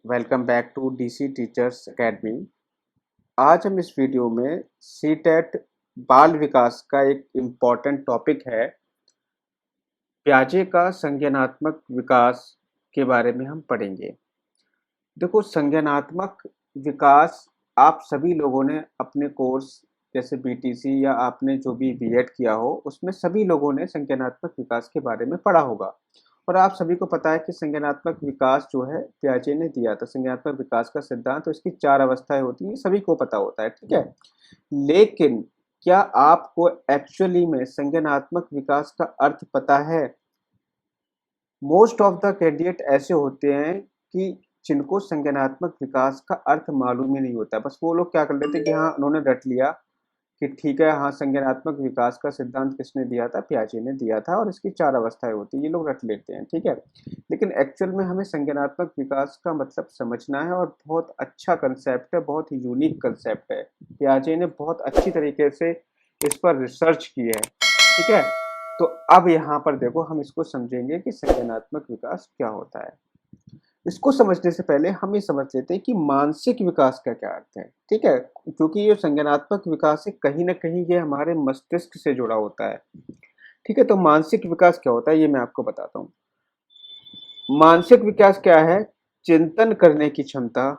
Welcome back to DC teachers academy. आज हम इस वीडियो में सीटेट बाल विकास का एक इम्पॉर्टेंट टॉपिक है, प्याजे का संज्ञानात्मक विकास के बारे में हम पढ़ेंगे। देखो, संज्ञानात्मक विकास आप सभी लोगों ने अपने कोर्स जैसे बीटीसी या आपने जो भी बीएड किया हो उसमें सभी लोगों ने संज्ञानात्मक विकास के बारे में पढ़ा होगा। और आप सभी को पता है कि संज्ञानात्मक विकास जो है पियाजे ने दिया था। संज्ञानात्मक विकास का सिद्धांत, तो इसकी 4 अवस्थाएं होती हैं, सभी को पता होता है, ठीक है। लेकिन क्या आपको एक्चुअली में संज्ञानात्मक विकास का अर्थ पता है? मोस्ट ऑफ द कैंडिडेट ऐसे होते हैं कि जिनको संज्ञानात्मक विकास का अर्थ मालूम ही नहीं होता। बस वो लोग क्या कर लेते हैं कि हाँ, उन्होंने रट लिया कि ठीक है, हाँ, संज्ञानात्मक विकास का सिद्धांत किसने दिया था? पियाजे ने दिया था, और इसकी 4 अवस्थाएं होती हैं, ये लोग रट लेते हैं, ठीक है। लेकिन एक्चुअल में हमें संज्ञानात्मक विकास का मतलब समझना है, और बहुत अच्छा कंसेप्ट है, बहुत ही यूनिक कंसेप्ट है। पियाजे ने बहुत अच्छी तरीके से इस पर रिसर्च की है, ठीक है। तो अब यहाँ पर देखो, हम इसको समझेंगे कि संज्ञानात्मक विकास क्या होता है। इसको समझने से पहले हम ये समझ लेते हैं कि मानसिक विकास का क्या अर्थ है, ठीक है। क्योंकि ये संज्ञानात्मक विकास है, कहीं ना कहीं ये हमारे मस्तिष्क से जुड़ा होता है, ठीक है। तो मानसिक विकास क्या होता है ये मैं आपको बताता हूँ। मानसिक विकास क्या है? चिंतन करने की क्षमता,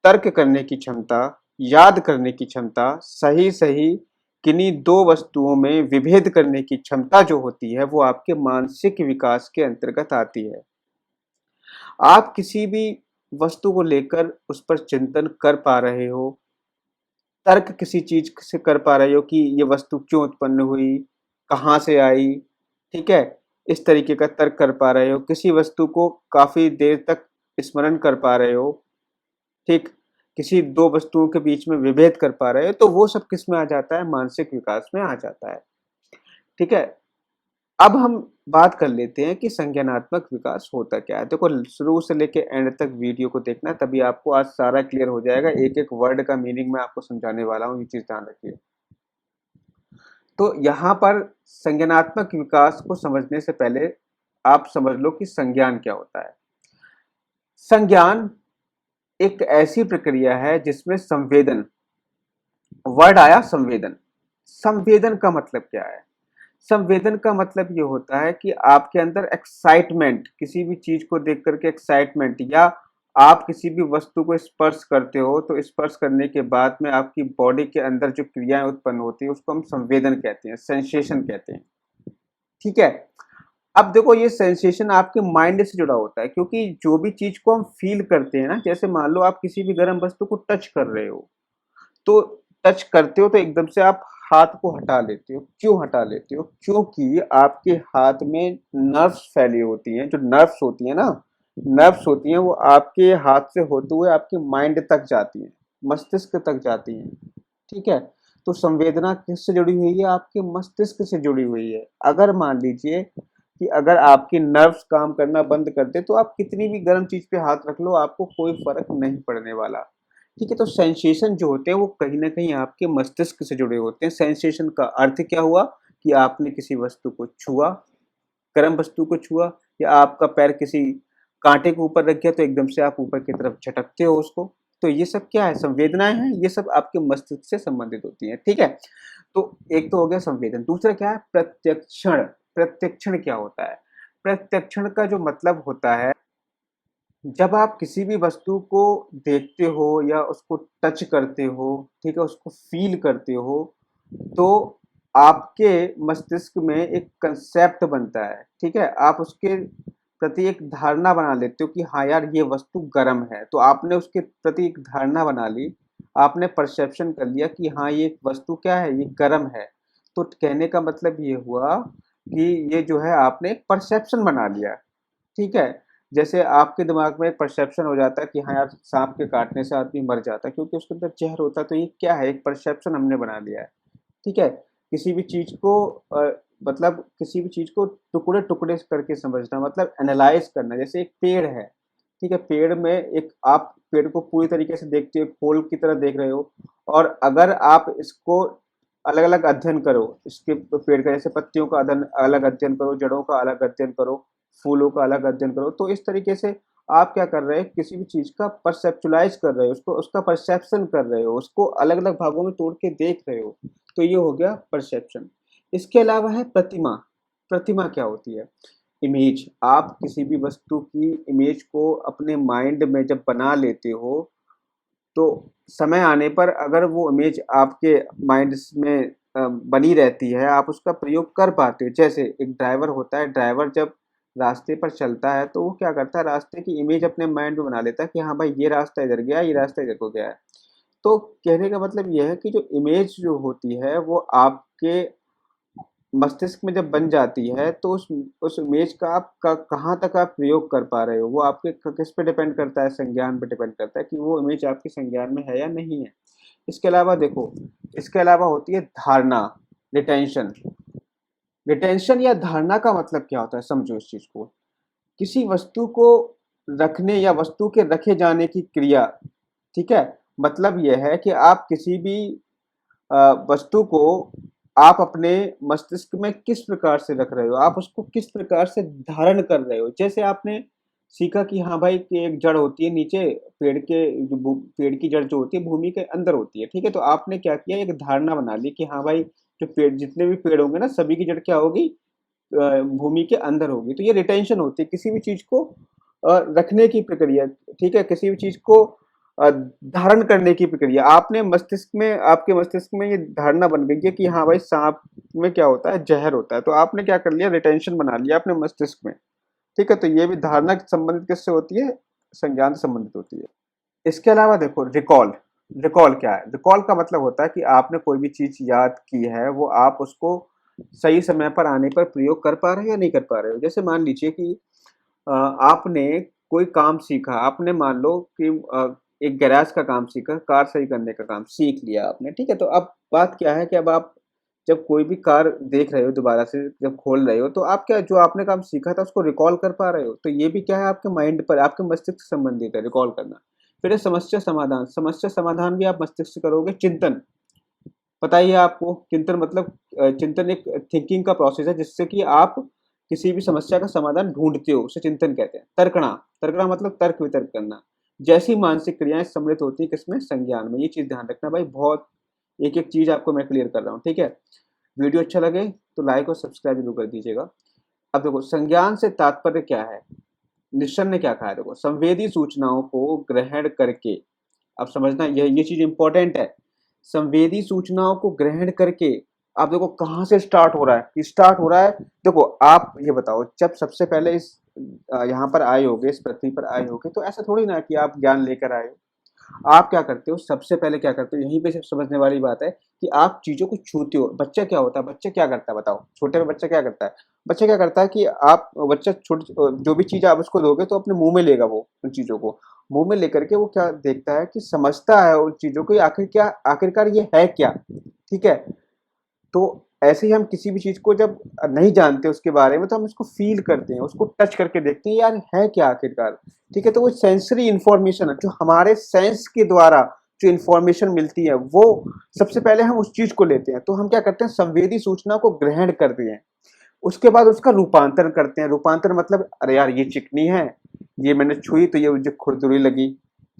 तर्क करने की क्षमता, याद करने की क्षमता, सही सही किन्हीं दो वस्तुओं में विभेद करने की क्षमता जो होती है, वो आपके मानसिक विकास के अंतर्गत आती है। आप किसी भी वस्तु को लेकर उस पर चिंतन कर पा रहे हो, तर्क किसी चीज से कर पा रहे हो कि ये वस्तु क्यों उत्पन्न हुई, कहाँ से आई, ठीक है। इस तरीके का तर्क कर पा रहे हो, किसी वस्तु को काफी देर तक स्मरण कर पा रहे हो, ठीक। किसी दो वस्तुओं के बीच में विभेद कर पा रहे हो, तो वो सब किस में आ जाता है? मानसिक विकास में आ जाता है, ठीक है। अब हम बात कर लेते हैं कि संज्ञानात्मक विकास होता क्या है। देखो, शुरू से लेके एंड तक वीडियो को देखना, तभी आपको आज सारा क्लियर हो जाएगा। एक एक वर्ड का मीनिंग मैं आपको समझाने वाला हूँ, ये चीज ध्यान रखिए। तो यहाँ पर संज्ञानात्मक विकास को समझने से पहले आप समझ लो कि संज्ञान क्या होता है। संज्ञान एक ऐसी प्रक्रिया है जिसमें संवेदन, वर्ड आया संवेदन। संवेदन का मतलब क्या है? संवेदन का मतलब ये होता है कि आपके अंदर एक्साइटमेंट, किसी भी चीज को देख करके एक्साइटमेंट, या आप किसी भी वस्तु को स्पर्श करते हो तो स्पर्श करने के बाद में आपकी बॉडी के अंदर जो क्रियाएं उत्पन्न होती है उसको हम संवेदन कहते हैं, सेंसेशन कहते हैं, ठीक है। अब देखो, ये सेंसेशन आपके माइंड से जुड़ा होता है, क्योंकि जो भी चीज को हम फील करते हैं ना, जैसे मान लो आप किसी भी गर्म वस्तु को टच कर रहे हो, तो टच करते हो तो एकदम से आप हाथ को हटा लेते हो। क्यों हटा लेते हो? क्योंकि आपके हाथ में नर्व्स फैली होती हैं। जो नर्व्स होती हैं ना, नर्व्स होती हैं, वो आपके हाथ से होते हुए आपके माइंड तक जाती हैं, मस्तिष्क तक जाती हैं, ठीक है। तो संवेदना किससे जुड़ी हुई है? आपके मस्तिष्क से जुड़ी हुई है। अगर मान लीजिए कि अगर आपकी नर्व्स काम करना बंद कर दे, तो आप कितनी भी गर्म चीज पे हाथ रख लो, आपको कोई फर्क नहीं पड़ने वाला, ठीक है। तो सेंसेशन जो होते हैं वो कहीं ना कहीं आपके मस्तिष्क से जुड़े होते हैं। सेंसेशन का अर्थ क्या हुआ? कि आपने किसी वस्तु को छुआ, गर्म वस्तु को छुआ, या आपका पैर किसी कांटे के ऊपर रख गया तो एकदम से आप ऊपर की तरफ झटकते हो उसको। तो ये सब क्या है? संवेदनाएं हैं, ये सब आपके मस्तिष्क से संबंधित होती हैं, ठीक है। तो एक तो हो गया संवेदन। दूसरा क्या है? प्रत्यक्षण। प्रत्यक्षण क्या होता है? प्रत्यक्षण का जो मतलब होता है, जब आप किसी भी वस्तु को देखते हो या उसको टच करते हो, ठीक है, उसको फील करते हो, तो आपके मस्तिष्क में एक कंसेप्ट बनता है, ठीक है। आप उसके प्रति एक धारणा बना लेते हो कि हाँ यार, ये वस्तु गर्म है, तो आपने उसके प्रति एक धारणा बना ली, आपने परसेप्शन कर लिया कि हाँ, ये वस्तु क्या है? ये गर्म है। तो कहने का मतलब ये हुआ कि ये जो है आपने एक परसेप्शन बना लिया, ठीक है। जैसे आपके दिमाग में एक परसेप्शन हो जाता है कि हाँ यार, सांप के काटने से आदमी मर जाता है क्योंकि उसके अंदर जहर होता है। तो ये क्या है? एक परसेप्शन हमने बना लिया है, ठीक है। किसी भी चीज को मतलब किसी भी चीज को टुकड़े टुकड़े करके समझना, मतलब एनालाइज करना। जैसे एक पेड़ है, ठीक है, पेड़ में एक आप पेड़ को पूरी तरीके से देखते हो, फूल की तरह देख रहे हो, और अगर आप इसको अलग अलग अध्ययन करो, इसके पेड़ का जैसे पत्तियों का अध्ययन अलग अध्ययन करो, जड़ों का अलग अध्ययन करो, फूलों का अलग अध्ययन करो, तो इस तरीके से आप क्या कर रहे हैं, किसी भी चीज का परसेप्चुलाइज कर रहे हो, उसको उसका परसेप्शन कर रहे हो, उसको अलग अलग भागों में तोड़ के देख रहे हो, तो ये हो गया परसेप्शन। इसके अलावा है प्रतिमा। प्रतिमा क्या होती है? इमेज। आप किसी भी वस्तु की इमेज को अपने माइंड में जब बना लेते हो, तो समय आने पर अगर वो इमेज आपके माइंड में बनी रहती है, आप उसका प्रयोग कर पाते हो। जैसे एक ड्राइवर होता है, ड्राइवर जब रास्ते पर चलता है तो वो क्या करता है, रास्ते की इमेज अपने माइंड में बना लेता है कि हाँ भाई ये रास्ता इधर गया, ये रास्ता इधर को गया है। तो कहने का मतलब ये है कि जो इमेज जो होती है वो आपके मस्तिष्क में जब बन जाती है, तो उस इमेज का आप कहाँ तक आप प्रयोग कर पा रहे हो, वो आपके किस पे डिपेंड करता है, संज्ञान पे डिपेंड करता है कि वो इमेज आपके संज्ञान में है या नहीं है। इसके अलावा देखो, इसके अलावा होती है धारणा, रिटेंशन। रिटेंशन या धारणा का मतलब क्या होता है, समझो इस चीज को। किसी वस्तु को रखने या वस्तु के रखे जाने की क्रिया, ठीक है। मतलब यह है कि आप किसी भी वस्तु को आप अपने मस्तिष्क में किस प्रकार से रख रहे हो, आप उसको किस प्रकार से धारण कर रहे हो। जैसे आपने सीखा कि हाँ भाई कि एक जड़ होती है नीचे, पेड़ के पेड़ की जड़ जो होती है भूमि के अंदर होती है, ठीक है। तो आपने क्या किया, एक धारणा बना ली कि हाँ भाई जो पेड़, जितने भी पेड़ होंगे ना, सभी की जड़ क्या होगी, भूमि के अंदर होगी। तो ये रिटेंशन होती है, किसी भी चीज को रखने की प्रक्रिया, ठीक है। किसी भी चीज को धारण करने की प्रक्रिया। आपने मस्तिष्क में, आपके मस्तिष्क में ये धारणा बन गई है कि हाँ भाई सांप में क्या होता है, जहर होता है। तो आपने क्या कर लिया, रिटेंशन बना लिया अपने मस्तिष्क में, ठीक है। तो ये भी धारणा संबंधित किससे होती है, संज्ञान से संबंधित होती है। इसके अलावा देखो रिकॉल। रिकॉल क्या है? रिकॉल का मतलब होता है कि आपने कोई भी चीज याद की है, वो आप उसको सही समय पर आने पर प्रयोग कर पा रहे हो या नहीं कर पा रहे हो। जैसे मान लीजिए कि आपने कोई काम सीखा, आपने मान लो कि एक गैराज का काम सीखा, कार सही करने का काम सीख लिया आपने, ठीक है। तो अब बात क्या है कि अब आप जब कोई भी कार देख रहे हो, दोबारा से जब खोल रहे हो, तो आप क्या, जो आपने काम सीखा था उसको रिकॉल कर पा रहे हो। तो ये भी क्या है, आपके माइंड पर, आपके मस्तिष्क से संबंधित है रिकॉल करना। फिर है समस्या समाधान। समस्या समाधान भी आप मस्तिष्क से करोगे। चिंतन, पता ही है आपको, चिंतन मतलब चिंतन एक थिंकिंग का प्रोसेस है जिससे कि आप किसी भी समस्या का समाधान ढूंढते हो, उसे चिंतन कहते हैं। तर्कणा, तर्कणा मतलब तर्क वितर्क करना। जैसी मानसिक क्रियाएं सम्मिलित होती है किसमें, संज्ञान में। ये चीज ध्यान रखना भाई, बहुत एक एक चीज आपको मैं क्लियर कर रहा हूँ, ठीक है। वीडियो अच्छा लगे तो लाइक और सब्सक्राइब जरूर कर दीजिएगा। अब देखो संज्ञान से तात्पर्य क्या है, निश्चल ने क्या कहा है, देखो संवेदी सूचनाओं को ग्रहण करके, अब समझना ये चीज इंपॉर्टेंट है। संवेदी सूचनाओं को ग्रहण करके, आप देखो कहाँ से स्टार्ट हो रहा है, स्टार्ट हो रहा है। देखो आप ये बताओ, जब सबसे पहले इस यहाँ पर आए होगे, इस पृथ्वी पर आए होगे, तो ऐसा थोड़ी ना कि आप ज्ञान लेकर आए हो। आप क्या करते हो, सबसे पहले क्या करते हो, यहीं पे सिर्फ समझने वाली बात है कि आप चीजों को छूते हो। बच्चा क्या होता है, बच्चा क्या करता है बताओ, छोटे में बच्चा क्या करता है? बच्चा क्या करता है कि आप, बच्चा छोटे, जो भी चीज आप उसको दोगे तो अपने मुंह में लेगा, वो उन चीजों को मुंह में लेकर के वो क्या देखता है कि समझता है उन चीजों को, आखिर क्या, आखिरकार ये है क्या, ठीक है। तो ऐसे ही हम किसी भी चीज को जब नहीं जानते उसके बारे में, तो हम उसको फील करते हैं, उसको टच करके देखते हैं, यार है क्या आखिरकार, ठीक है। तो वो सेंसरी इंफॉर्मेशन है, जो हमारे सेंस के द्वारा जो इंफॉर्मेशन मिलती है, वो सबसे पहले हम उस चीज को लेते हैं। तो हम क्या करते हैं, संवेदी सूचना को ग्रहण करते हैं, उसके बाद उसका रूपांतरण करते हैं। रूपांतरण मतलब, अरे यार ये चिकनी है, ये मैंने छुई तो ये मुझे खुरदुरी लगी,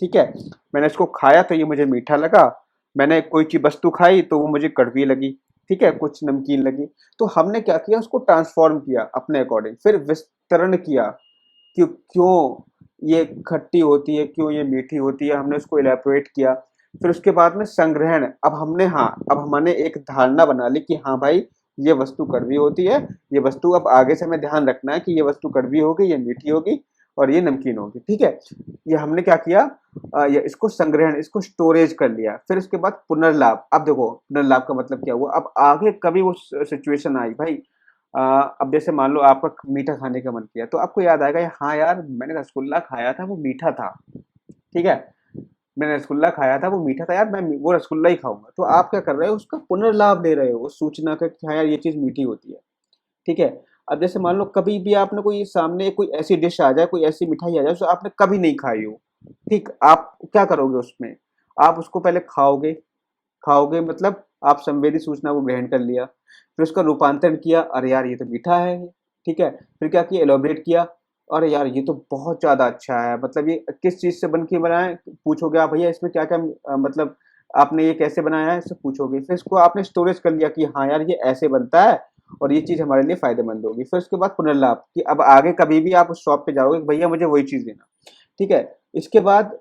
ठीक है। मैंने इसको खाया तो ये मुझे मीठा लगा, मैंने कोई चीज वस्तु खाई तो वो मुझे कड़वी लगी, ठीक है, कुछ नमकीन लगी। तो हमने क्या किया, उसको ट्रांसफॉर्म किया अपने अकॉर्डिंग, फिर विस्तरण किया कि क्यों ये खट्टी होती है, क्यों ये मीठी होती है, हमने उसको इलेबोरेट किया। फिर उसके बाद में संग्रहण, अब हमने, हाँ अब हमने एक धारणा बना ली कि हाँ भाई ये वस्तु कड़वी होती है, ये वस्तु अब आगे से हमें ध्यान रखना है कि ये वस्तु कड़वी होगी, ये मीठी होगी और ये नमकीन होगी, ठीक है। ये हमने क्या किया, ये इसको संग्रहण, इसको स्टोरेज कर लिया। फिर उसके बाद पुनर्लाभ। अब देखो पुनर्लाभ का मतलब क्या हुआ, अब आगे कभी वो सिचुएशन आई भाई, अब जैसे मान लो आपका मीठा खाने का मन किया, तो आपको याद आएगा हाँ यार मैंने रसगुल्ला खाया था, वो मीठा था, ठीक है। मैंने रसगुल्ला खाया था, वो मीठा था यार, मैं वो रसगुल्ला ही खाऊंगा। तो आप क्या कर रहे हो, उसका पुनर्लाभ ले रहे हो उस सूचना का कि हाँ यार ये चीज मीठी होती है, ठीक है। अब जैसे मान लो कभी भी आपने कोई सामने कोई ऐसी डिश आ जाए, कोई ऐसी मिठाई आ जाए जो आपने कभी नहीं खाई हो, ठीक, आप क्या करोगे उसमें, आप उसको पहले खाओगे। खाओगे मतलब आप संवेदी सूचना को ग्रहण कर लिया, फिर उसका रूपांतरण किया, अरे यार ये तो मीठा है, ठीक है। फिर क्या किया, एलोबरेट किया, अरे यार ये तो बहुत ज़्यादा अच्छा है, मतलब ये किस चीज़ से बन के बना है? पूछोगे आप भैया इसमें क्या-क्या मतलब आपने ये कैसे बनाया है? इससे पूछोगे। फिर इसको आपने स्टोरेज कर लिया कि हाँ यार ये ऐसे बनता है और ये चीज़ हमारे लिए फ़ायदेमंद होगी। फिर उसके बाद पुनर्लाभ कि अब आगे कभी भी आप उस शॉप पे जाओगे कि भैया मुझे वही चीज़ देना, ठीक है? इसके बाद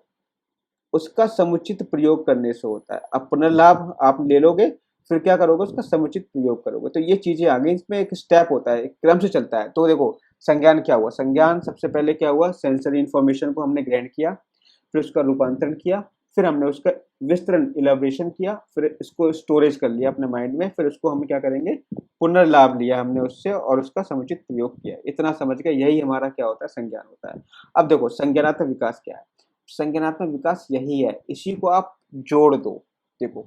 उसका समुचित प्रयोग करने से होता है। अब पुनर्लाभ आप ले लोगे, फिर क्या करोगे उसका समुचित प्रयोग करोगे। तो ये चीज़ें आ गई, इसमें एक स्टेप होता है, एक क्रम से चलता है। तो देखो संज्ञान क्या हुआ? संज्ञान सबसे पहले क्या हुआ? सेंसरी इन्फॉर्मेशन को हमने ग्रहण किया, फिर उसका रूपांतरण किया, फिर हमने उसका विस्तरण इलैबोरेशन किया, फिर इसको स्टोरेज कर लिया अपने माइंड में, फिर उसको हम क्या करेंगे? पुनर्लाभ लिया हमने उससे और उसका समुचित प्रयोग किया। इतना समझ गए, यही हमारा क्या होता है? संज्ञान होता है। अब देखो संज्ञानात्मक विकास क्या है? संज्ञानात्मक विकास यही है, इसी को आप जोड़ दो। देखो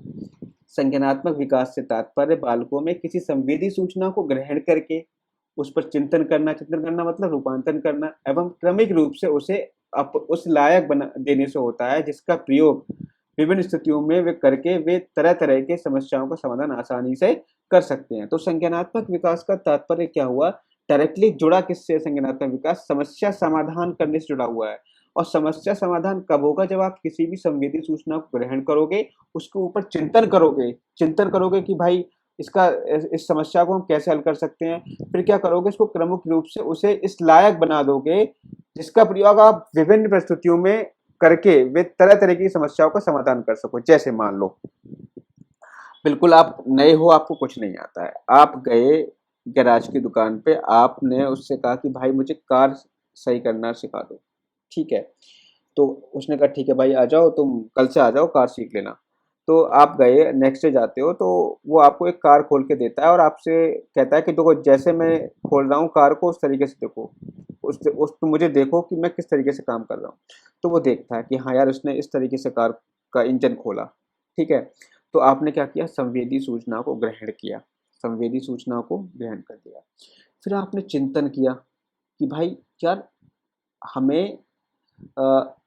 संज्ञानात्मक विकास से तात्पर्य बालकों में किसी संवेदी सूचना को ग्रहण करके उस पर चिंतन करना मतलब रूपांतरण करना एवं क्रमिक रूप से उसे उस लायक बना देने से होता है जिसका प्रयोग विभिन्न स्थितियों में वे करके वे तरह तरह के समस्याओं का समाधान आसानी से कर सकते हैं। तो संज्ञानात्मक विकास का तात्पर्य क्या हुआ? डायरेक्टली जुड़ा किससे? संज्ञानात्मक विकास समस्या समाधान करने से जुड़ा हुआ है। और समस्या समाधान कब होगा? जब आप किसी भी संवेदी सूचना को ग्रहण करोगे, उसके ऊपर चिंतन करोगे कि भाई इसका इस समस्या को हम कैसे हल कर सकते हैं। फिर क्या करोगे? इसको क्रमिक रूप से उसे इस लायक बना दोगे जिसका प्रयोग आप विभिन्न परिस्थितियों में करके वे तरह-तरह की समस्याओं का समाधान कर सको। जैसे मान लो बिल्कुल आप नए हो, आपको कुछ नहीं आता है। आप गए गैराज की दुकान पे, आपने उससे कहा कि भाई मुझे कार सही करना सिखा दो। ठीक है। तो उसने कहा ठीक है भाई आ जाओ, तुम कल से आ जाओ कार सीख लेना। तो आप गए, नेक्स्ट डे जाते हो तो वो आपको एक कार खोल के देता है और आपसे कहता है कि देखो जैसे मैं खोल रहा हूँ कार को उस तरीके से देखो। तुम मुझे देखो कि मैं किस तरीके से काम कर रहा हूँ। तो वो देखता है कि हाँ यार उसने इस तरीके से कार का इंजन खोला। ठीक है। तो आपने क्या किया? संवेदी सूचना को ग्रहण किया। संवेदी सूचना को ग्रहण कर लिया। फिर आपने चिंतन किया कि भाई यार हमें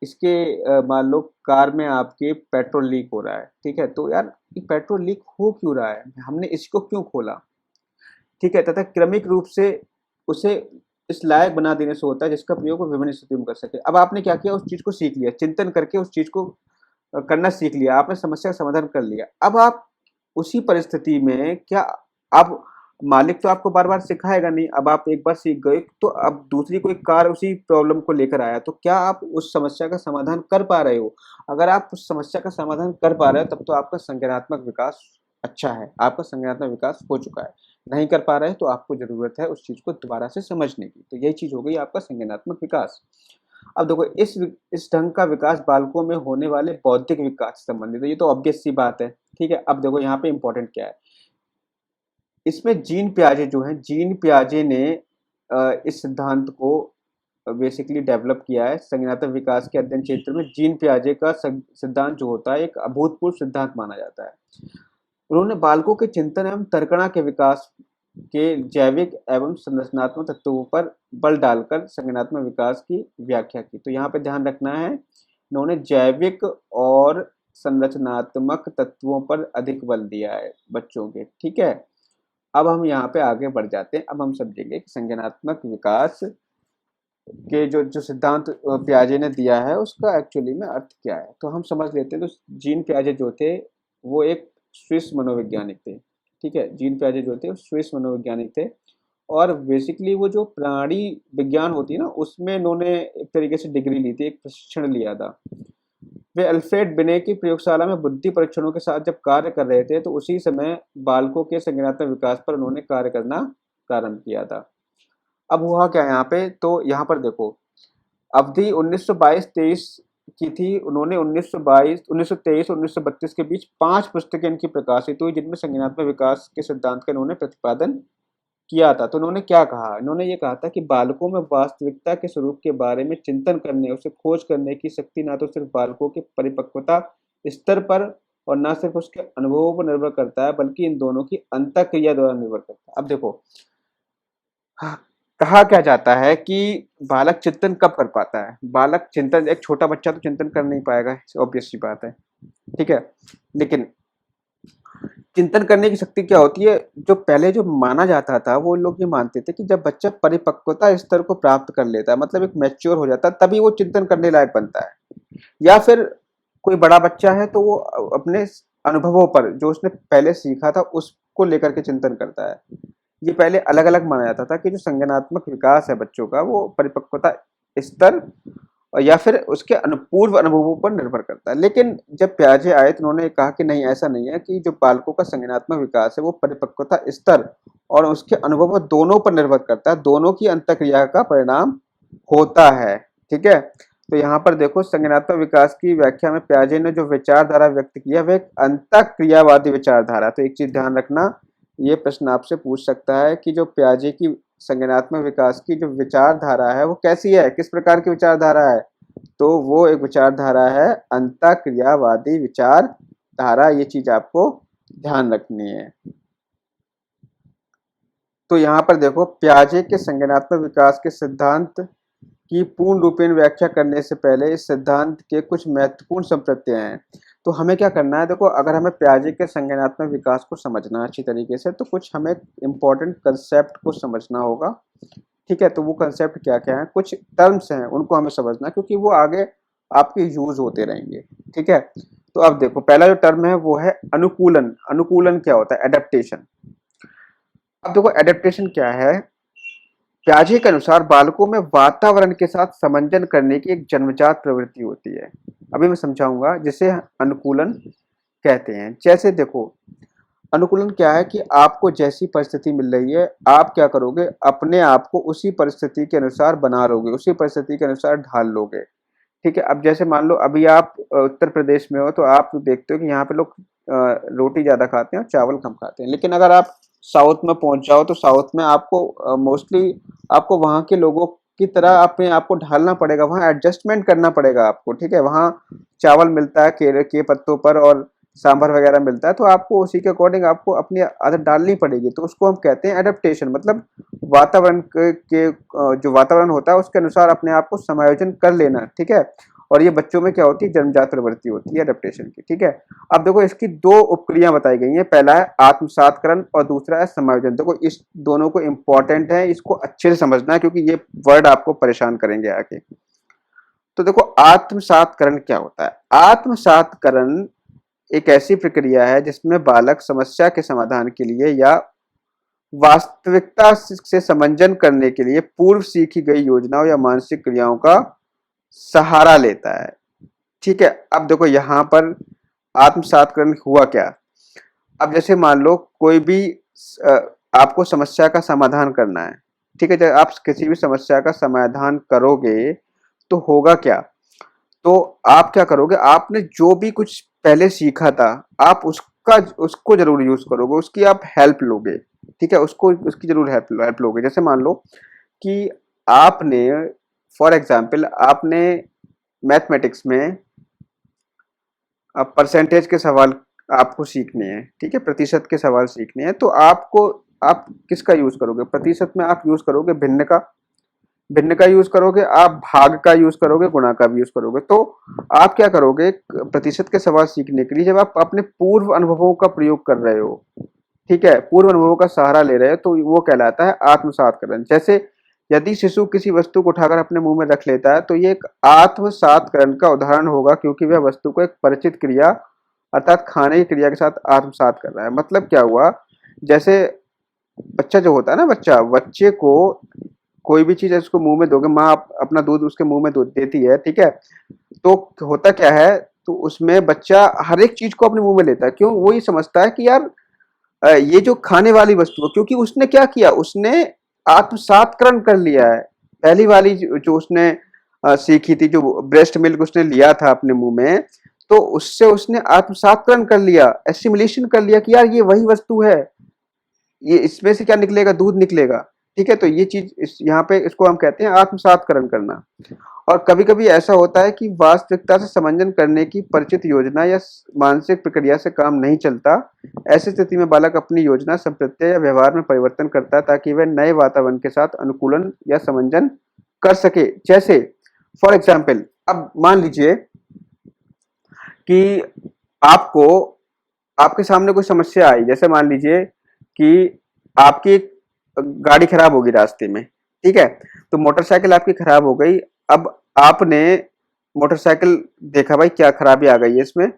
इसके मान लो कार में आपके पेट्रोल लीक हो रहा है, ठीक है? तो यार ये पेट्रोल लीक हो क्यों रहा है? हमने इसको क्यों खोला? ठीक है? तथा क्रमिक रूप से उसे इस लायक बना देने से होता है जिसका प्रयोग वो विभिन्न स्थितियों में कर सके। अब आपने क्या किया? उस चीज़ को सीख लिया, चिंतन करके उस चीज़ को करना सीख लिया, आपने समस्या का समाधान कर लिया। अब आप उसी परिस्थिति में क्या अब मालिक तो आपको बार-बार सिखाएगा नहीं, अब आप एक बार सीख गए, तो अब दूसरी कोई कार उसी प्रॉब्लम को लेकर आया, तो क्या आप उस समस्या का समाधान कर पा रहे हो? अगर आप उस समस्या का समाधान कर पा रहे हो, तब तो आपका संज्ञानात्मक विकास अच्छा है, आपका संज्ञानात्मक विकास हो चुका है। नहीं कर पा रहे हैं, तो आपको ज़रूरत है उस चीज़ को दोबारा से समझने की। तो यही चीज़ हो गई आपका संज्ञानात्मक विकास। अब देखो इस ढंग का विकास बालकों में होने वाले बौद्धिक विकास से संबंधित है, ये तो ऑब्वियस सी बात है, ठीक है? अब देखो यहाँ पे इम्पोर्टेंट क्या है? इसमें जीन पियाजे जो हैं, जीन पियाजे ने इस सिद्धांत को बेसिकली डेवलप किया है। संज्ञानात्मक विकास के अध्ययन क्षेत्र में जीन पियाजे का सिद्धांत जो होता है एक अभूतपूर्व सिद्धांत माना जाता है। उन्होंने बालकों के चिंतन एवं तर्कणा के विकास के जैविक एवं संरचनात्मक तत्वों पर बल डालकर संज्ञानात्मक विकास की व्याख्या की। तो यहाँ पे ध्यान रखना है, इन्होंने जैविक और संरचनात्मक तत्वों पर अधिक बल दिया है बच्चों के, ठीक है? अब हम यहाँ पे आगे बढ़ जाते हैं। अब हम समझेंगे कि संज्ञानात्मक विकास के जो जो सिद्धांत पियाजे ने दिया है उसका एक्चुअली में अर्थ क्या है। तो हम समझ लेते हैं। तो जीन पियाजे जो थे वो एक स्विस मनोवैज्ञानिक थे, ठीक है? जीन पियाजे जो थे वो स्विस मनोवैज्ञानिक थे और बेसिकली वो जो प्राणी विज्ञान होती है ना उसमें इन्होंने एक तरीके से डिग्री ली थी, एक प्रशिक्षण लिया था। वे अल्फ्रेड बिने की प्रयोगशाला में बुद्धि परीक्षणों के साथ जब कार्य कर रहे थे तो उसी समय बालकों के संज्ञानात्मक विकास पर उन्होंने कार्य करना प्रारंभ किया था। अब हुआ क्या यहाँ पे? तो यहाँ पर देखो अवधि 1922-23 की थी। उन्होंने 1923 और 1932 के बीच 5 पुस्तकें इनकी प्रकाशित हुई जिनमें संज्ञानात्मक विकास के सिद्धांत का इन्होंने प्रतिपादन किया था। तो उन्होंने क्या कहा? इन्होंने ये कहा था कि बालकों में वास्तविकता के स्वरूप के बारे में चिंतन करने, उसे खोज करने की शक्ति ना तो सिर्फ बालकों के परिपक्वता स्तर पर और ना सिर्फ उसके अनुभवों पर निर्भर करता है बल्कि इन दोनों की अंतःक्रिया द्वारा निर्भर करता है। अब देखो हाँ, कहा क्या जाता है कि बालक चिंतन कब कर पाता है? बालक चिंतन एक छोटा बच्चा तो चिंतन कर नहीं पाएगा, ऑब्वियस सी बात है, ठीक है? लेकिन चिंतन करने की शक्ति क्या होती है? जो पहले जो माना जाता था, वो लोग ये मानते थे कि जब बच्चा परिपक्वता स्तर को प्राप्त कर लेता है, मतलब एक मैच्योर हो जाता है, तभी वो चिंतन करने लायक बनता है। या फिर कोई बड़ा बच्चा है तो वो अपने अनुभवों पर जो उसने पहले सीखा था उसको लेकर के चिंतन करता है। ये पहले अलग-अलग माना जाता था कि जो संज्ञानात्मक विकास है बच्चों का वो परिपक्वता स्तर या फिर उसके पूर्व अनुभवों पर निर्भर करता है। लेकिन जब पियाजे आए तो उन्होंने कहा कि नहीं, ऐसा नहीं है कि जो बालकों का संज्ञानात्मक विकास है वो परिपक्वता स्तर और उसके अनुभवों दोनों पर निर्भर करता है, दोनों की अंतःक्रिया का परिणाम होता है। ठीक है? तो यहाँ पर देखो, संज्ञानात्मक विकास की व्याख्या में पियाजे ने जो विचारधारा व्यक्त किया वह एक अंतःक्रियावादी विचारधारा। तो एक चीज ध्यान रखना, ये प्रश्न आपसे पूछ सकता है कि जो पियाजे की संज्ञानात्मक विकास की जो विचारधारा है वो कैसी है, किस प्रकार की विचारधारा है? तो वो एक विचारधारा है अंतःक्रियावादी विचारधारा। ये चीज आपको ध्यान रखनी है। तो यहाँ पर देखो, पियाजे के संज्ञानात्मक विकास के सिद्धांत की पूर्ण रूपेण व्याख्या करने से पहले इस सिद्धांत के कुछ महत्वपूर्ण संप्रत्यय हैं। तो हमें क्या करना है, देखो, अगर हमें पियाजे के संज्ञानात्मक विकास को समझना है अच्छी तरीके से, तो कुछ हमें इम्पोर्टेंट कंसेप्ट को समझना होगा। ठीक है? तो वो कंसेप्ट क्या क्या है, कुछ टर्म्स हैं उनको हमें समझना है, क्योंकि वो आगे आपके यूज होते रहेंगे। ठीक है? तो अब देखो, पहला जो टर्म है वो है अनुकूलन। अनुकूलन क्या होता है? एडेप्टेशन। अब देखो, एडेप्टेशन क्या है? पियाजे के अनुसार बालकों में वातावरण के साथ समंजन करने की एक जन्मजात प्रवृत्ति होती है। अभी मैं समझाऊंगा जिसे अनुकूलन कहते हैं। जैसे देखो, अनुकूलन क्या है कि आपको जैसी परिस्थिति मिल रही है आप क्या करोगे, अपने आप को उसी परिस्थिति के अनुसार बना लोगे, उसी परिस्थिति के अनुसार ढाल लोगे। ठीक है? अब जैसे मान लो अभी आप उत्तर प्रदेश में हो, तो आप देखते हो कि यहाँ पे लोग रोटी ज्यादा खाते हैं और चावल कम खाते हैं। लेकिन अगर आप साउथ में पहुंच जाओ तो साउथ में आपको मोस्टली आपको वहाँ के लोगों की तरह अपने आप को ढालना पड़ेगा, वहाँ एडजस्टमेंट करना पड़ेगा आपको। ठीक है? वहाँ चावल मिलता है केले के पत्तों पर और सांभर वगैरह मिलता है, तो आपको उसी के अकॉर्डिंग आपको अपनी आदत डालनी पड़ेगी। तो उसको हम कहते हैं एडेप्टेशन, मतलब वातावरण जो वातावरण होता है उसके अनुसार अपने आप को समायोजन कर लेना। ठीक है? और ये बच्चों में क्या होती है, जन्मजात प्रवृत्ति होती है एडेप्टेशन की। ठीक है? अब देखो, इसकी दो उपक्रिया बताई गई हैं, पहला है आत्मसातकरण और दूसरा है समायोजन। देखो, इस दोनों को इंपॉर्टेंट है, इसको अच्छे से समझना है क्योंकि ये वर्ड आपको परेशान करेंगे आगे। तो देखो, आत्मसातकरण क्या होता है? आत्मसातकरण एक ऐसी प्रक्रिया है जिसमें बालक समस्या के समाधान के लिए या वास्तविकता से समंजन करने के लिए पूर्व सीखी गई योजनाओं या मानसिक क्रियाओं का सहारा लेता है। ठीक है? अब देखो, यहां पर आत्मसातकरण हुआ क्या? अब जैसे मान लो कोई भी अ, आपको समस्या का समाधान करना है। ठीक है? जब आप किसी भी समस्या का समाधान करोगे तो होगा क्या? तो आप क्या करोगे, आपने जो भी कुछ पहले सीखा था आप उसको जरूर यूज करोगे, उसकी आप हेल्प लोगे। ठीक है? उसको उसकी जरूर हेल्प लोगे। जैसे मान लो कि आपने, फॉर एग्जाम्पल, आपने मैथमेटिक्स में परसेंटेज के सवाल आपको सीखने हैं। ठीक है? प्रतिशत के सवाल सीखने हैं, तो आप किसका यूज करोगे? प्रतिशत में आप यूज करोगे भिन्न का यूज करोगे, आप भाग का यूज करोगे, गुणा का भी यूज करोगे। तो आप क्या करोगे, प्रतिशत के सवाल सीखने के लिए जब आप अपने पूर्व अनुभवों का प्रयोग कर रहे हो, ठीक है, पूर्व अनुभवों का सहारा ले रहे हो, तो वो कहलाता है आत्मसातकरण। जैसे यदि शिशु किसी वस्तु को उठाकर अपने मुंह में रख लेता है तो ये एक आत्मसातकरण का उदाहरण होगा, क्योंकि वह वस्तु को एक परिचित क्रिया अर्थात खाने की क्रिया के साथ आत्मसात कर रहा है। मतलब क्या हुआ, जैसे बच्चा जो होता है ना, बच्चे को कोई भी चीज उसको मुंह में दोगे, माँ अपना दूध उसके मुंह में देती है। ठीक है? तो होता क्या है, तो उसमें बच्चा हर एक चीज को अपने मुंह में लेता है। क्यों? वो ये समझता है कि यार ये जो खाने वाली वस्तु है, क्योंकि उसने क्या किया, उसने आत्मसातकरण कर लिया है। पहली वाली जो उसने सीखी थी, जो ब्रेस्ट मिल्क उसने लिया था अपने मुंह में, तो उससे उसने आत्मसातकरण कर लिया, एसिमिलेशन कर लिया कि यार ये वही वस्तु है, ये इसमें से क्या निकलेगा, दूध निकलेगा। ठीक है? तो ये चीज यहाँ पे इसको हम कहते हैं आत्मसातकरण करना। और कभी कभी ऐसा होता है कि वास्तविकता से समंजन करने की परिचित योजना या मानसिक प्रक्रिया से काम नहीं चलता। ऐसी स्थिति में बालक अपनी योजना, संप्रत्यय या व्यवहार में परिवर्तन करता है ताकि वह नए वातावरण के साथ अनुकूलन या समंजन कर सके। जैसे फॉर एग्जाम्पल, अब मान लीजिए कि आपको आपके सामने कोई समस्या आई, जैसे मान लीजिए कि आपकी एक गाड़ी खराब होगी रास्ते में, ठीक है? तो मोटरसाइकिल आपकी खराब हो गई। अब आपने मोटरसाइकिल देखा भाई क्या खराबी आ गई है इसमें,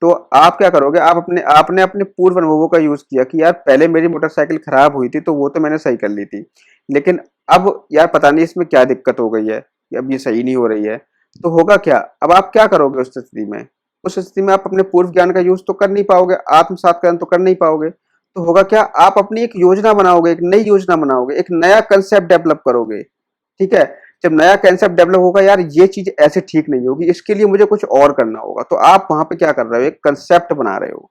तो आप क्या करोगे, आप अपने आपने अपने पूर्व अनुभवों का यूज किया कि यार पहले मेरी मोटरसाइकिल खराब हुई थी तो वो तो मैंने सही कर ली थी, लेकिन अब यार पता नहीं इसमें क्या दिक्कत हो गई है, अब ये सही नहीं हो रही है। तो होगा क्या, अब आप क्या करोगे उस स्थिति में? उस स्थिति में आप अपने पूर्व ज्ञान का यूज तो कर नहीं पाओगे, आत्म सात्करण तो कर नहीं पाओगे। तो होगा क्या, आप अपनी एक योजना बनाओगे, एक नई योजना बनाओगे, एक नया कंसेप्ट डेवलप करोगे, ठीक है? जब नया कंसेप्ट डेवलप होगा, यार ये चीज ऐसे ठीक नहीं होगी, इसके लिए मुझे कुछ और करना होगा, तो आप वहां पे क्या कर रहे हो, एक कंसेप्ट बना रहे हो।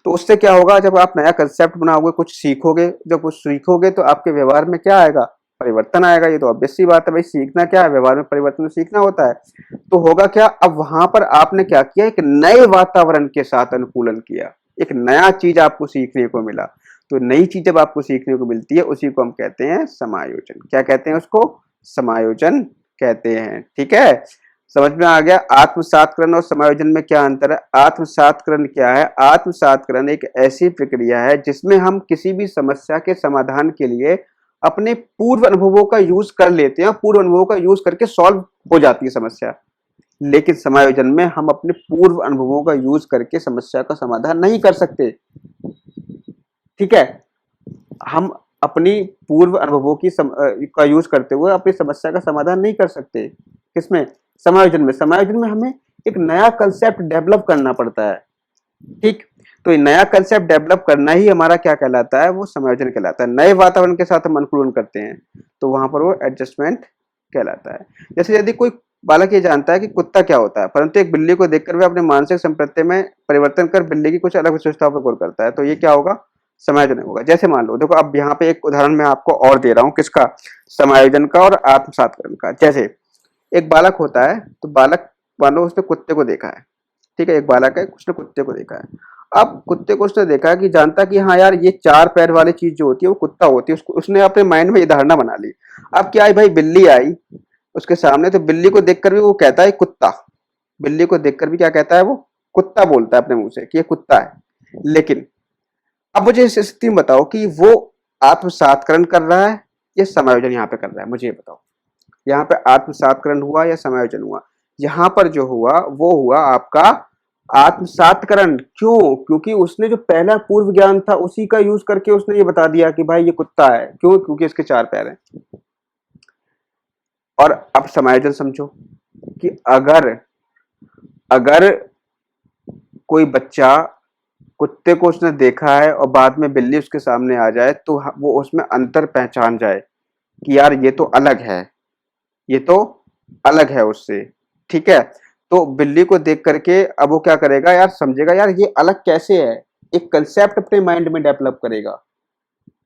तो उससे क्या होगा, जब आप नया कंसेप्ट बनाओगे, कुछ सीखोगे, जब कुछ सीखोगे तो आपके व्यवहार में क्या आएगा, परिवर्तन आएगा। ये तो ऑब्वियस सी बात है भाई, सीखना क्या है, व्यवहार में परिवर्तन तो सीखना होता है। तो होगा क्या, अब वहां पर आपने क्या किया, एक नए वातावरण के साथ अनुकूलन किया, एक नया चीज आपको सीखने को मिला। तो नई चीज जब आपको सीखने को मिलती है, उसी को हम कहते हैं समायोजन। क्या कहते हैं उसको? समायोजन कहते हैं, ठीक है? समझ में आ गया? आत्मसात्करण और समायोजन में क्या अंतर है? आत्मसात्करण क्या है? आत्मसात्करण एक ऐसी प्रक्रिया है जिसमें हम किसी भी समस्या के समाधान के लिए अपने पूर्व अनुभवों का यूज कर लेते हैं, पूर्व अनुभवों का यूज करके सॉल्व हो जाती है समस्या। लेकिन समायोजन में हम अपने पूर्व अनुभवों का यूज करके समस्या का समाधान नहीं कर सकते, ठीक है? हम अपनी पूर्व अनुभवों का यूज करते हुए अपनी समस्या का समाधान नहीं कर सकते। किसमें? समायोजन में। समायोजन में हमें एक नया कंसेप्ट डेवलप करना पड़ता है, ठीक? तो ये नया कंसेप्ट डेवलप करना ही हमारा क्या कहलाता है, वो समायोजन कहलाता है। नए वातावरण के साथ हम अनुकूलन करते हैं तो वहां पर वो एडजस्टमेंट कहलाता है। जैसे यदि कोई बालक ये जानता है कि कुत्ता क्या होता है, परंतु एक बिल्ली को देखकर वह अपने मानसिक संप्रत्य में परिवर्तन कर बिल्ली की कुछ अलग विशेषताओं पर गौर करता है, तो ये क्या होगा, समायोजन होगा। जैसे मान लो, देखो अब यहाँ पे एक उदाहरण मैं आपको और दे रहा हूँ, किसका, समायोजन का और आत्मसात्करण का। जैसे एक बालक होता है, तो बालक मानो उसने कुत्ते को देखा है, ठीक है? एक बालक है, उसने कुत्ते को देखा है। अब कुत्ते को उसने देखा कि जानता कि हाँ यार ये चार पैर वाली चीज जो होती है वो कुत्ता होती है, उसको उसने अपने माइंड में ये धारणा बना ली। अब क्या है भाई, बिल्ली आई उसके सामने, तो बिल्ली को देखकर भी वो कहता है कुत्ता, बिल्ली को देखकर भी क्या कहता है, वो कुत्ता बोलता है अपने मुंह से कि ये कुत्ता है। लेकिन अब मुझे इस स्थिति में बताओ कि वो आत्मसात्करण कर रहा है या समायोजन यहाँ पे कर रहा है, मुझे ये बताओ। यहाँ पे आत्मसात्करण हुआ या समायोजन हुआ? यहाँ पर जो हुआ वो हुआ आपका आत्मसात्करण। क्यों? क्योंकि उसने जो पहला पूर्व ज्ञान था उसी का यूज करके उसने ये बता दिया कि भाई ये कुत्ता है। क्यों? क्योंकि इसके चार पैर हैं। और अब समायोजन समझो कि अगर अगर कोई बच्चा कुत्ते को उसने देखा है और बाद में बिल्ली उसके सामने आ जाए, तो वो उसमें अंतर पहचान जाए कि यार ये तो अलग है, ये तो अलग है उससे, ठीक है? तो बिल्ली को देख करके अब वो क्या करेगा, यार समझेगा यार ये अलग कैसे है, एक कंसेप्ट अपने माइंड में डेवलप करेगा,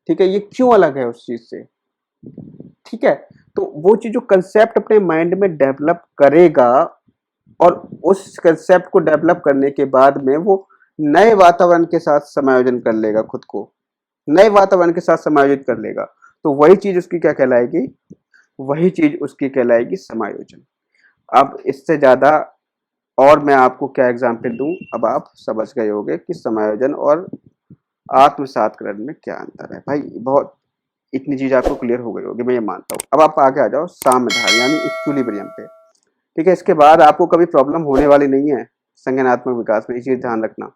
ठीक है? ये क्यों अलग है उस चीज से, ठीक है? तो वो चीज जो कंसेप्ट अपने माइंड में डेवलप करेगा, और उस कंसेप्ट को डेवलप करने के बाद में वो नए वातावरण के साथ समायोजन कर लेगा, खुद को नए वातावरण के साथ समायोजित कर लेगा, तो वही चीज उसकी क्या कहलाएगी, वही चीज उसकी कहलाएगी समायोजन। अब इससे ज्यादा और मैं आपको क्या एग्जाम्पल दूं, अब आप समझ गए होंगे कि समायोजन और आत्मसात्करण में क्या अंतर है। भाई बहुत इतनी चीज आपको क्लियर हो गई होगी, मैं ये मानता हूँ। अब आप आगे आ जाओ साम्यधारण यानी इक्विलिब्रियम पे, ठीक है? इसके बाद आपको कभी प्रॉब्लम होने वाली नहीं है संज्ञानात्मक विकास में, ये चीज ध्यान रखना।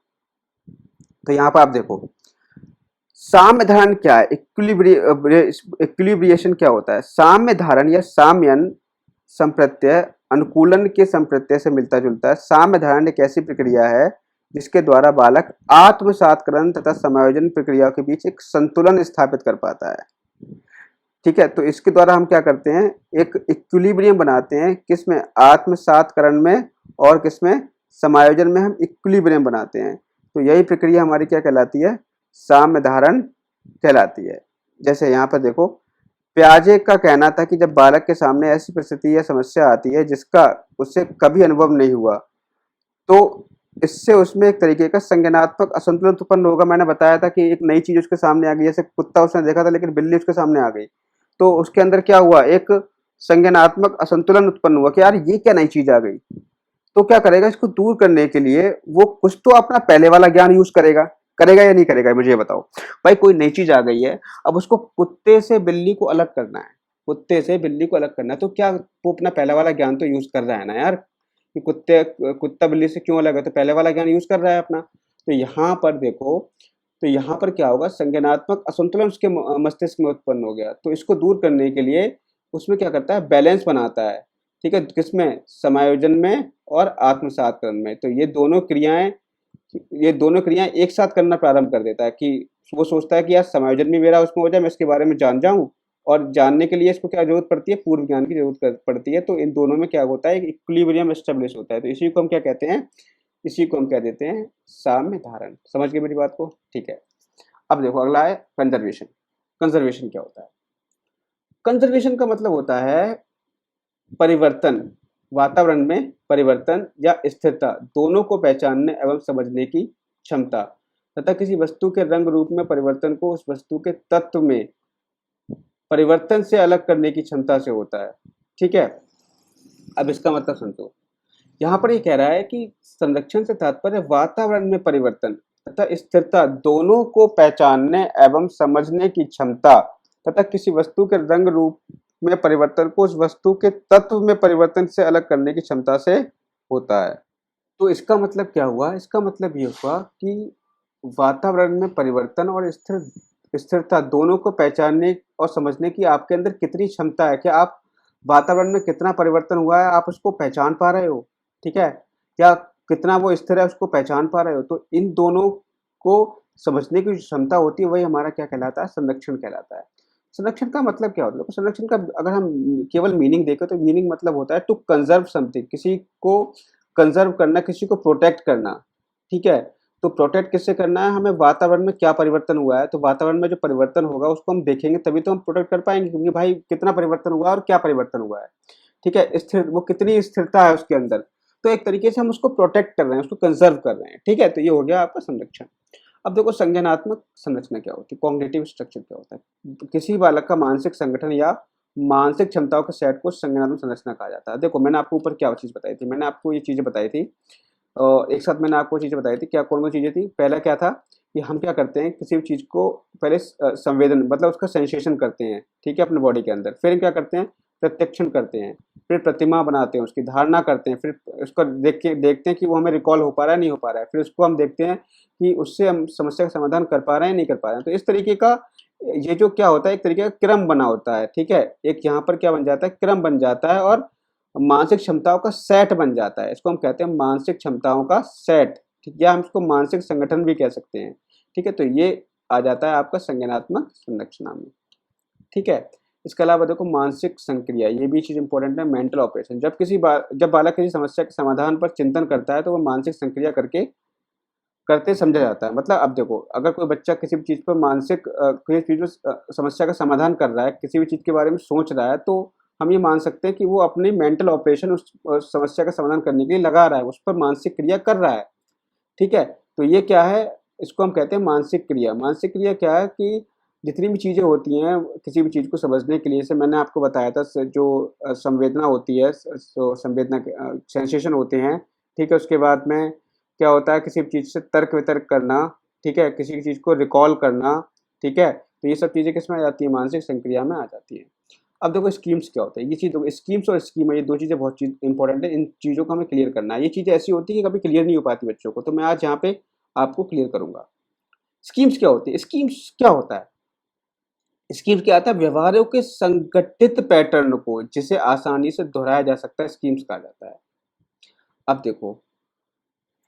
तो यहाँ पर आप देखो साम्य धारण क्या है, इक्विलिब्रिएशन क्या होता है। साम्य धारण या साम्यन संप्रत्यय अनुकूलन के संप्रत्यय से मिलता जुलता है। साम्य धारण एक ऐसी प्रक्रिया है जिसके द्वारा बालक आत्मसात्करण तथा समायोजन प्रक्रिया के बीच एक संतुलन स्थापित कर पाता है, ठीक है? तो इसके द्वारा हम क्या करते हैं, एक इक्विलिब्रियम बनाते हैं, किसमें, आत्मसात्करण में, और किसमें, समायोजन में हम इक्विलिब्रियम बनाते हैं। तो यही प्रक्रिया हमारी क्या कहलाती है, साम्य धारण कहलाती है। जैसे यहाँ पर देखो, प्याजे का कहना था कि जब बालक के सामने ऐसी परिस्थिति या समस्या आती है जिसका उससे कभी अनुभव नहीं हुआ, तो इससे उसमें एक तरीके का संज्ञानात्मक असंतुलन उत्पन्न होगा। मैंने बताया था कि एक नई चीज उसके सामने आ गई, जैसे कुत्ता उसने देखा था लेकिन बिल्ली उसके सामने आ गई, तो उसके अंदर क्या हुआ, एक संज्ञानात्मक असंतुलन उत्पन्न हुआ कि यार ये क्या नई चीज आ गई, तो क्या करेगा, इसको दूर करने के लिए वो कुछ तो अपना पहले वाला ज्ञान यूज करेगा। करेगा या नहीं करेगा, मुझे ये बताओ। भाई कोई नई चीज आ गई है, अब उसको कुत्ते से बिल्ली को अलग करना है, कुत्ते से बिल्ली को अलग करना है, तो क्या वो अपना पहला वाला ज्ञान तो यूज कर रहा है ना यार, कि कुत्ता बिल्ली से क्यों अलग है, तो पहले वाला ज्ञान यूज कर रहा है अपना। तो यहाँ पर देखो, तो यहाँ पर क्या होगा, संज्ञानात्मक असंतुलन उसके मस्तिष्क में उत्पन्न हो गया। तो इसको दूर करने के लिए उसमें क्या करता है, बैलेंस बनाता है। ठीक है, किसमें, समायोजन में और आत्मसातकरण में। तो ये दोनों क्रियाएं एक साथ करना प्रारंभ कर देता है, कि वो सोचता है कि यार समायोजन भी मेरा उसमें हो जाए, मैं इसके बारे में जान जाऊं, और जानने के लिए इसको क्या जरूरत पड़ती है, पूर्व ज्ञान की जरूरत पड़ती है। तो इन दोनों में क्या होता है, एक इक्विलिब्रियम एस्टेब्लिश होता है। तो इसी को हम क्या कहते हैं, इसी को हम कह देते हैं साम्य धारण। समझ गए मेरी बात को? ठीक है। अब देखो अगला है कंजर्वेशन। कंजर्वेशन क्या होता है? कंजर्वेशन का मतलब होता है परिवर्तन, वातावरण में परिवर्तन या स्थिरता दोनों को पहचानने एवं समझने की क्षमता, तथा किसी वस्तु के रंग रूप में परिवर्तन को उस वस्तु के तत्व में परिवर्तन से अलग करने की क्षमता से होता है। ठीक है, अब इसका मतलब समझो। यहाँ पर ये कह रहा है कि संरक्षण से तात्पर्य वातावरण में परिवर्तन तथा स्थिरता दोनों को पहचानने एवं समझने की क्षमता, तथा किसी वस्तु के रंग रूप में परिवर्तन को उस वस्तु के तत्व में परिवर्तन से अलग करने की क्षमता से होता है। तो इसका मतलब क्या हुआ, इसका मतलब ये हुआ कि वातावरण में परिवर्तन और स्थिरता दोनों को पहचानने और समझने की आपके अंदर कितनी क्षमता है, कि आप वातावरण में कितना परिवर्तन हुआ है आप उसको पहचान पा रहे हो। ठीक है, या कितना वो स्थिर है उसको पहचान पा रहे हो। तो इन दोनों को समझने की जो क्षमता होती है वही हमारा क्या कहलाता है, संरक्षण कहलाता है। संरक्षण का मतलब क्या होता है? तो संरक्षण का अगर हम केवल मीनिंग देखें तो मीनिंग मतलब होता है टू कंजर्व समथिंग, किसी को कंजर्व करना, किसी को प्रोटेक्ट करना। ठीक है, तो प्रोटेक्ट किससे करना है, हमें वातावरण में क्या परिवर्तन हुआ है, तो वातावरण में जो परिवर्तन होगा उसको हम देखेंगे तभी तो हम प्रोटेक्ट कर पाएंगे, क्योंकि भाई कितना परिवर्तन हुआ है और क्या परिवर्तन हुआ है। ठीक है, स्थिर, वो कितनी स्थिरता है उसके अंदर। तो एक तरीके से हम उसको प्रोटेक्ट कर रहे हैं, उसको कंजर्व कर रहे हैं। ठीक है, तो ये हो गया आपका संरक्षण। अब देखो संज्ञानात्मक संरचना क्या होती है, कॉग्निटिव स्ट्रक्चर क्या होता है। किसी बालक का मानसिक संगठन या मानसिक क्षमताओं के सेट को संज्ञानात्मक संरचना कहा जाता है। देखो मैंने आपको ऊपर क्या चीज बताई थी, मैंने आपको ये चीजें बताई थी, एक साथ मैंने आपको चीजें बताई थी। क्या कौन कौन चीजें थी? पहला क्या था कि हम क्या करते हैं, किसी भी चीज को पहले संवेदन मतलब उसका सेंसेशन करते हैं, ठीक है, अपने बॉडी के अंदर। फिर क्या करते हैं, प्रत्यक्षण करते हैं, फिर प्रतिमा बनाते हैं, उसकी धारणा करते हैं, फिर उसको देखते हैं कि वो हमें रिकॉल हो पा रहा है नहीं हो पा रहा है, फिर उसको हम देखते हैं कि उससे हम समस्या का समाधान कर पा रहे हैं नहीं कर पा रहे हैं। तो इस तरीके का ये जो क्या होता है, एक तरीके का क्रम बना होता है। ठीक है, एक यहाँ पर क्या बन जाता है, क्रम बन जाता है और मानसिक क्षमताओं का सेट बन जाता है। इसको हम कहते हैं मानसिक क्षमताओं का सेट। ठीक है, हम इसको मानसिक संगठन भी कह सकते हैं। ठीक है, तो ये आ जाता है आपका संज्ञानात्मक संरचना में। ठीक है, इसके अलावा देखो मानसिक संक्रिया, ये भी चीज इंपॉर्टेंट है, मेंटल ऑपरेशन। जब बालक किसी समस्या के समाधान पर चिंतन करता है तो वह मानसिक संक्रिया करते समझा जाता है। मतलब अब देखो, अगर कोई बच्चा किसी भी चीज पर किसी चीज में समस्या का समाधान कर रहा है, किसी भी चीज के बारे में सोच रहा है, तो हम ये मान सकते हैं कि वो अपनी मेंटल ऑपरेशन उस समस्या का समाधान करने के लिए लगा रहा है, उस पर मानसिक क्रिया कर रहा है। ठीक है, तो ये क्या है, इसको हम कहते हैं मानसिक क्रिया। मानसिक क्रिया क्या है कि जितनी भी चीज़ें होती हैं किसी भी चीज़ को समझने के लिए, जैसे मैंने आपको बताया था जो संवेदना होती है, जो संवेदना के सेंसेशन होते हैं। ठीक है, उसके बाद में क्या होता है, किसी भी चीज़ से तर्क वितर्क करना। ठीक है, किसी चीज़ को रिकॉल करना। ठीक है, तो ये सब चीज़ें किस में आ जाती है, मानसिक संक्रिया में आ जाती है। अब देखो स्कीम्स क्या होता है, ये चीज़ स्कीम्स और स्कीमा, ये दो चीज़ें बहुत चीज इंपॉर्टेंट है। इन चीज़ों को हमें क्लियर करना है। ये चीज़ें ऐसी होती है कि कभी क्लियर नहीं हो पाती बच्चों को, तो मैं आज यहाँ पे आपको क्लियर करूंगा। स्कीम्स क्या होती है, स्कीम्स क्या होता है, स्कीम्स क्या आता है, व्यवहारों के संगठित पैटर्न को जिसे आसानी से दोहराया जा सकता है, स्कीम्स कहा जाता है। अब देखो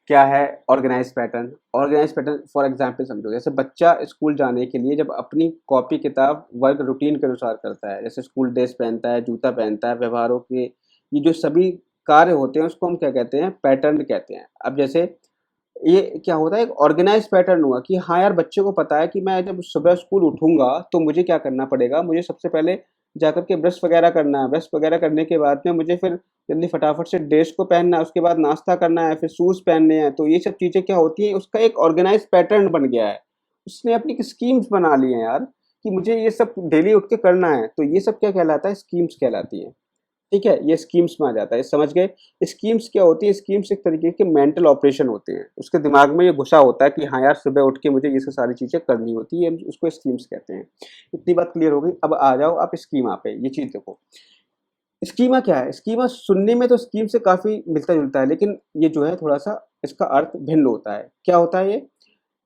क्या है organise pattern. Organise pattern for example समझो, जैसे बच्चा स्कूल जाने के लिए जब अपनी कॉपी किताब वर्ग रूटीन के अनुसार करता है, जैसे स्कूल ड्रेस पहनता है, जूता पहनता है, व्यवहारों के ये जो सभी कार्य होते हैं उसको हम क्या कहते हैं, पैटर्न कहते हैं। अब जैसे ये क्या होता है, एक ऑर्गेनाइज पैटर्न हुआ कि हाँ यार बच्चे को पता है कि मैं जब सुबह स्कूल उठूंगा तो मुझे क्या करना पड़ेगा, मुझे सबसे पहले जाकर के ब्रश वगैरह करना है, ब्रश वगैरह करने के बाद में मुझे फिर जल्दी फटाफट से ड्रेस को पहनना है, उसके बाद नाश्ता करना है, फिर शूज पहनने हैं। तो ये सब चीजें क्या होती हैं, उसका एक ऑर्गेनाइज पैटर्न बन गया है। उसने अपनी स्कीम्स बना ली हैं यार, कि मुझे ये सब डेली उठ के करना है। तो ये सब क्या कहलाता है, स्कीम्स कहलाती है। ठीक है, ये स्कीम्स में आ जाता है, समझ गए। स्कीम्स क्या होती है? स्कीम्स एक तरीके के मेंटल ऑपरेशन होते हैं, उसके दिमाग में ये घुसा होता है कि हाँ यार सुबह उठ के मुझे ये सारी चीजें करनी होती है, उसको स्कीम्स कहते हैं। इतनी बात क्लियर हो गई। अब आ जाओ आप स्कीमा पे। ये चीज देखो, स्कीमा क्या है? स्कीमा सुनने में तो स्कीम से काफी मिलता जुलता है, लेकिन ये जो है थोड़ा सा इसका अर्थ भिन्न होता है। क्या होता है ये?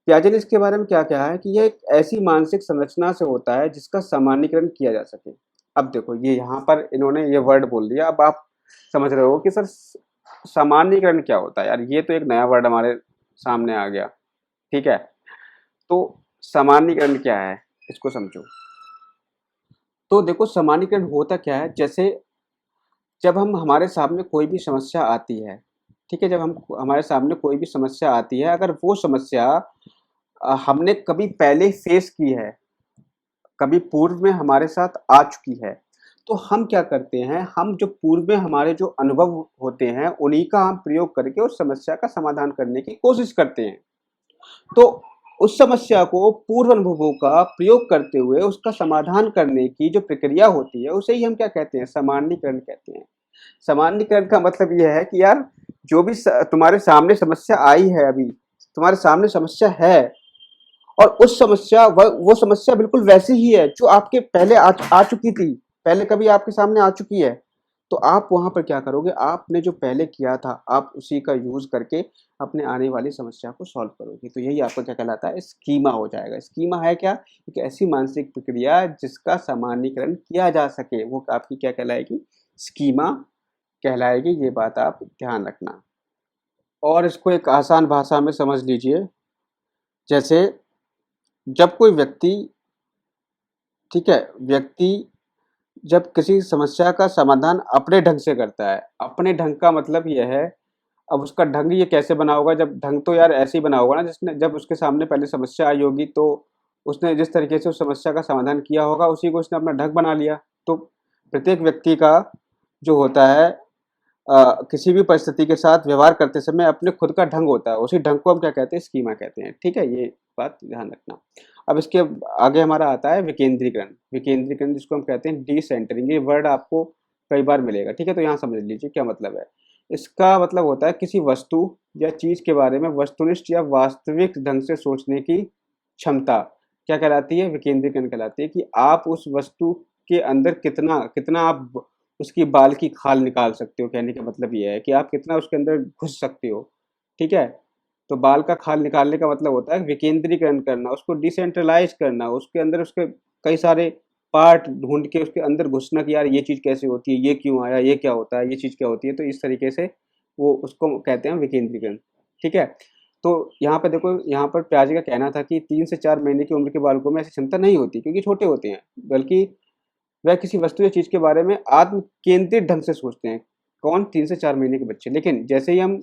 पियाजे ने इसके बारे में क्या कहा है कि यह एक ऐसी मानसिक संरचना से होता है जिसका सामान्यीकरण किया जा सके। अब देखो, ये यहाँ पर इन्होंने ये वर्ड बोल दिया। अब आप समझ रहे हो कि सर सामान्यीकरण क्या होता है? यार ये तो एक नया वर्ड हमारे सामने आ गया। ठीक है, तो सामान्यीकरण क्या है, इसको समझो। तो देखो, सामान्यीकरण होता क्या है? जैसे जब हम हमारे सामने कोई भी समस्या आती है, ठीक है, जब हम हमारे सामने कोई भी समस्या आती है, अगर वो समस्या हमने कभी पहले फेस की है, कभी पूर्व में हमारे साथ आ चुकी है, तो हम क्या करते हैं, हम जो पूर्व में हमारे जो अनुभव होते हैं उन्हीं का हम प्रयोग करके उस समस्या का समाधान करने की कोशिश करते हैं। तो उस समस्या को पूर्व अनुभवों का प्रयोग करते हुए उसका समाधान करने की जो प्रक्रिया होती है उसे ही हम क्या कहते हैं? सामान्यीकरण कहते हैं। सामान्यीकरण का मतलब यह है कि यार जो भी तुम्हारे सामने समस्या आई है, अभी तुम्हारे सामने समस्या है, और उस समस्या वो समस्या बिल्कुल वैसी ही है जो आपके पहले आ चुकी थी, पहले कभी आपके सामने आ चुकी है। तो आप वहां पर क्या करोगे? आपने जो पहले किया था आप उसी का यूज करके अपने आने वाली समस्या को सॉल्व करोगे। तो यही आपका क्या कहलाता है? स्कीमा हो जाएगा। स्कीमा है क्या? एक ऐसी मानसिक प्रक्रिया जिसका सामान्यीकरण किया जा सके, वो आपकी क्या कहलाएगी? स्कीमा कहलाएगी। ये बात आप ध्यान रखना। और इसको एक आसान भाषा में समझ लीजिए। जैसे जब कोई व्यक्ति, ठीक है, व्यक्ति जब किसी समस्या का समाधान अपने ढंग से करता है, अपने ढंग का मतलब यह है, अब उसका ढंग ये कैसे बना होगा? जब ढंग तो यार ऐसे ही बना होगा ना, जिसने जब उसके सामने पहले समस्या आई होगी तो उसने जिस तरीके से उस समस्या का समाधान किया होगा उसी को उसने अपना ढंग बना लिया। तो प्रत्येक व्यक्ति का जो होता है किसी भी परिस्थिति के साथ व्यवहार करते समय अपने खुद का ढंग होता है, उसी ढंग को हम क्या कहते हैं? स्कीमा कहते हैं। ठीक है, ये बात ध्यान रखना। अब इसके आगे हमारा आता है विकेंद्रीकरण। विकेंद्रीकरण जिसको हम कहते हैं डिसेंटरिंग, ये वर्ड आपको कई बार मिलेगा। ठीक है, तो यहाँ समझ लीजिए क्या मतलब है। इसका मतलब होता है किसी वस्तु या चीज के बारे में वस्तुनिष्ठ या वास्तविक ढंग से सोचने की क्षमता क्या कहलाती है? विकेंद्रीकरण कहलाती है। कि आप उस वस्तु के अंदर कितना कितना आप उसकी बाल की खाल निकाल सकते हो। कहने का मतलब ये है कि आप कितना उसके अंदर घुस सकते हो। ठीक है, तो बाल का खाल निकालने का मतलब होता है विकेंद्रीकरण करना, उसको डिसेंट्रलाइज करना, उसके अंदर उसके कई सारे पार्ट ढूंढ के उसके अंदर घुसना कि यार ये चीज़ कैसे होती है, ये क्यों आया, ये क्या होता है, ये चीज़ क्या होती है। तो इस तरीके से वो उसको कहते हैं विकेंद्रीकरण। ठीक है, तो यहाँ पे देखो, यहाँ पर प्याजे का कहना था कि 3 से 4 महीने की उम्र के बालकों में ऐसी क्षमता नहीं होती क्योंकि छोटे होते हैं, बल्कि वह किसी वस्तु या चीज़ के बारे में आत्म केंद्रित ढंग से सोचते हैं। कौन? 3 से 4 महीने के बच्चे। लेकिन जैसे ही हम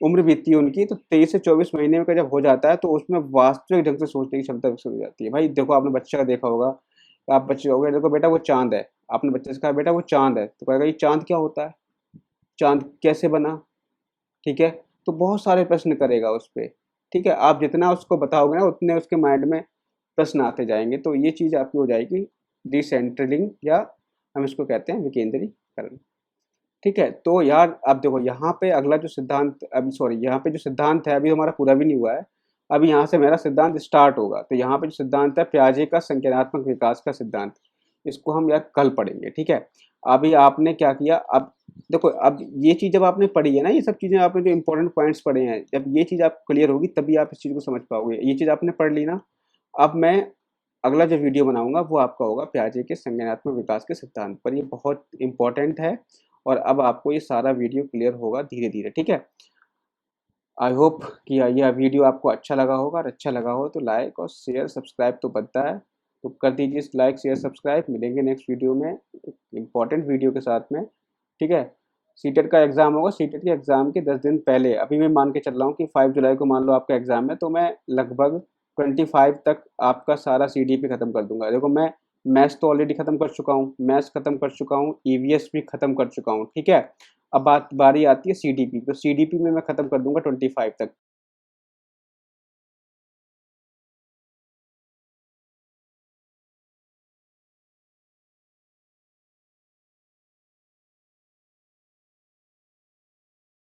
उम्र बीतती है उनकी, तो 23 से 24 महीने का जब हो जाता है तो उसमें वास्तविक ढंग से सोचने की क्षमता विकसित हो जाती है। भाई देखो, आपने बच्चा का देखा होगा, आप बच्चे कहोगे देखो बेटा वो चाँद है, आपने बच्चे से कहा बेटा वो चाँद है, तो कहेगा ये चाँद क्या होता है? चाँद कैसे बना? ठीक है? तो बहुत सारे प्रश्न करेगा उस पे। ठीक है? आप जितना उसको बताओगे ना उतने उसके माइंड में प्रश्न आते जाएँगे। तो ये चीज़ आपकी हो जाएगी डिसेंट्रलिंग, या हम इसको कहते हैं विकेंद्रीकरण। ठीक है, तो यार अब देखो यहाँ पे अगला जो सिद्धांत, अब सॉरी, यहाँ पे जो सिद्धांत है अभी हमारा पूरा भी नहीं हुआ है। अभी यहाँ से मेरा सिद्धांत स्टार्ट होगा। तो यहाँ पे जो सिद्धांत है पियाजे का संज्ञानात्मक विकास का सिद्धांत, इसको हम यार कल पढ़ेंगे। ठीक है, अभी आपने क्या किया? अब देखो, अब ये चीज़ जब आपने पढ़ी है ना, ये सब चीज़ें आपने जो इंपॉर्टेंट पॉइंट्स पढ़े हैं, जब ये चीज़ आप क्लियर होगी तभी आप इस चीज़ को समझ पाओगे। ये चीज़ आपने पढ़ ली ना, अब मैं अगला जो वीडियो बनाऊंगा वो आपका होगा पियाजे के संज्ञानात्मक विकास के सिद्धांत पर। ये बहुत इंपॉर्टेंट है और अब आपको ये सारा वीडियो क्लियर होगा धीरे धीरे। ठीक है, आई होप कि यह वीडियो आपको अच्छा लगा होगा, और अच्छा लगा हो तो लाइक और शेयर सब्सक्राइब तो बनता है, तो कर दीजिए लाइक शेयर सब्सक्राइब। मिलेंगे नेक्स्ट वीडियो में एक इम्पॉर्टेंट वीडियो के साथ में। ठीक है, सीटेट का एग्ज़ाम होगा। सीटेट के एग्ज़ाम के 10 दिन पहले, अभी मैं मान के चल रहा हूँ कि 5 जुलाई को मान लो आपका एग्ज़ाम है, तो मैं लगभग 25 तक आपका सारा CDP ख़त्म कर दूंगा। देखो, मैं मैथ्स तो ऑलरेडी ख़त्म कर चुका हूँ, मैथ्स ख़त्म कर चुका हूँ, EVS भी ख़त्म कर चुका हूँ। ठीक है, अब बारी आती है CDP। तो CDP में मैं ख़त्म कर दूंगा 25 तक।